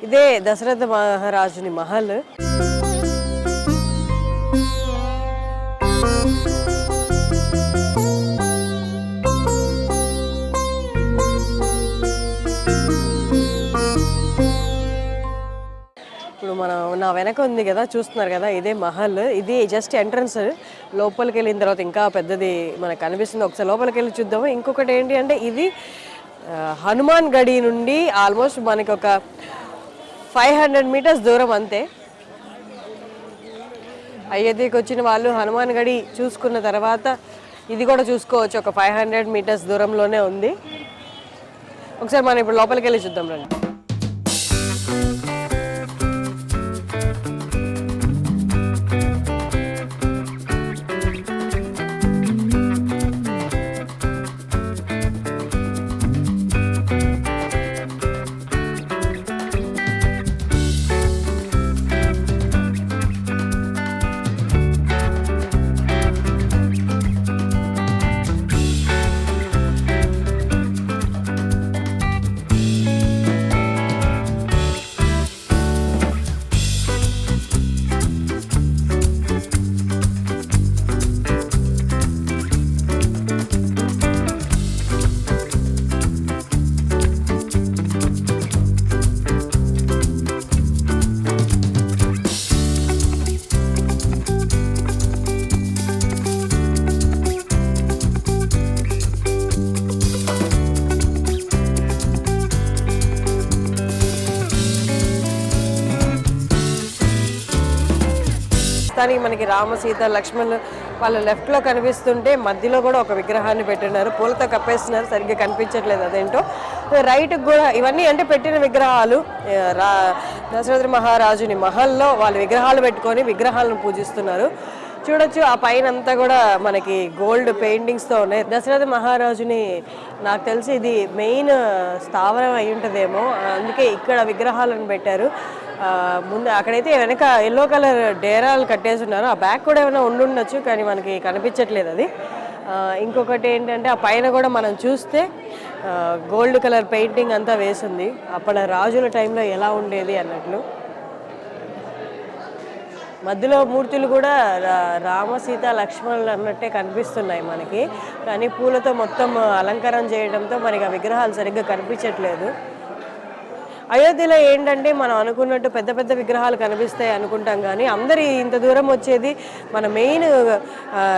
ఇదే దశరథ మహారాజుని మహల్. ఇప్పుడు మనం నా వెనక ఉంది కదా, చూస్తున్నారు కదా, ఇదే మహల్. ఇది జస్ట్ ఎంట్రన్స్. లోపలికి వెళ్ళిన తర్వాత ఇంకా పెద్దది మనకు కనిపిస్తుంది. ఒకసారి లోపలికి వెళ్ళి చూద్దాము. ఇంకొకటి ఏంటి అంటే ఇది హనుమాన్ గడి నుండి ఆల్మోస్ట్ మనకి ఒక 500 మీటర్స్ దూరం అంతే. అయోధ్యకి వచ్చిన వాళ్ళు హనుమాన్ గడి చూసుకున్న తర్వాత ఇది కూడా చూసుకోవచ్చు. ఒక 500 మీటర్స్ దూరంలోనే ఉంది. ఒకసారి మనం ఇప్పుడు లోపలికి వెళ్ళి చూద్దాం రండి. దానికి మనకి రామ, సీత, లక్ష్మణులు వాళ్ళ లెఫ్ట్లో కనిపిస్తుంటే మధ్యలో కూడా ఒక విగ్రహాన్ని పెట్టినారు. పూలతో కప్పేస్తున్నారు, సరిగ్గా కనిపించట్లేదు అదేంటో. రైట్కి కూడా ఇవన్నీ అంటే పెట్టిన విగ్రహాలు. దశరథ మహారాజుని మహల్లో వాళ్ళు విగ్రహాలు పెట్టుకొని విగ్రహాలను పూజిస్తున్నారు. చూడొచ్చు ఆ పైన అంతా కూడా మనకి గోల్డ్ పెయింటింగ్స్తో ఉన్నాయి. దశరథ మహారాజుని నాకు తెలిసి ఇది మెయిన్ స్థావరం అయి ఉంటుందేమో, అందుకే ఇక్కడ విగ్రహాలను పెట్టారు. ముందు అక్కడైతే వెనక ఎల్లో కలర్ డేరాలు కట్టేసి ఉన్నారు. ఆ బ్యాగ్ కూడా ఏమైనా ఉండుండొచ్చు, కానీ మనకి కనిపించట్లేదు అది. ఇంకొకటి ఏంటంటే ఆ పైన కూడా మనం చూస్తే గోల్డ్ కలర్ పెయింటింగ్ అంతా వేసింది. అప్పటి రాజుల టైంలో ఎలా ఉండేది అన్నట్లు. మధ్యలో మూర్తులు కూడా రామ, సీత, లక్ష్మణులు అన్నట్టే కనిపిస్తున్నాయి మనకి. కానీ పూలతో మొత్తం అలంకారం చేయడంతో మనకి ఆ విగ్రహాలు సరిగ్గా కనిపించట్లేదు. అయోధ్యలో ఏంటంటే మనం అనుకున్నట్టు పెద్ద పెద్ద విగ్రహాలు కనిపిస్తాయి అనుకుంటాం, కానీ అందరి ఇంత దూరం వచ్చేది మన మెయిన్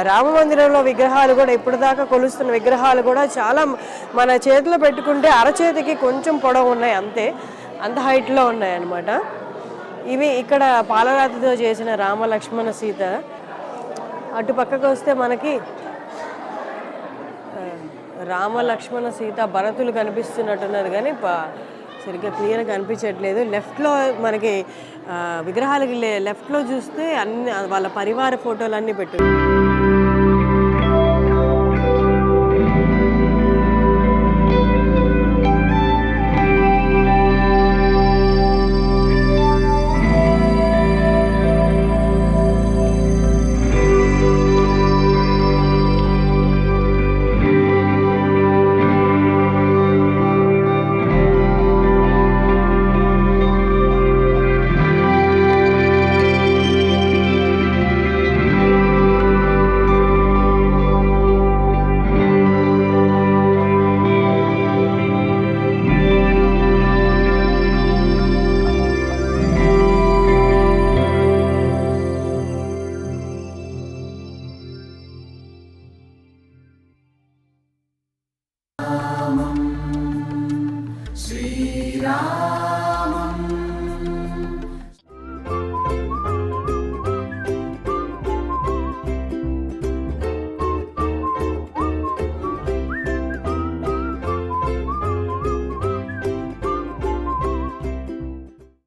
రామ మందిరంలో విగ్రహాలు కూడా ఇప్పటిదాకా కొలుస్తున్న విగ్రహాలు కూడా చాలా మన చేతిలో పెట్టుకుంటే అరచేతికి కొంచెం పొడవు ఉన్నాయి, అంతే, అంత హైట్లో ఉన్నాయి అన్నమాట. ఇవి ఇక్కడ పాలరాతితో చేసిన రామ, లక్ష్మణ, సీత. అటు పక్కకు వస్తే మనకి రామ, లక్ష్మణ, సీత, భరతులు కనిపిస్తున్నట్టున్నారు, కానీ సరిగ్గా క్లియర్గా కనిపించట్లేదు. లెఫ్ట్లో మనకి విగ్రహాలకి లెఫ్ట్లో చూస్తే అన్ని వాళ్ళ పరివార ఫోటోలు అన్నీ పెట్టు.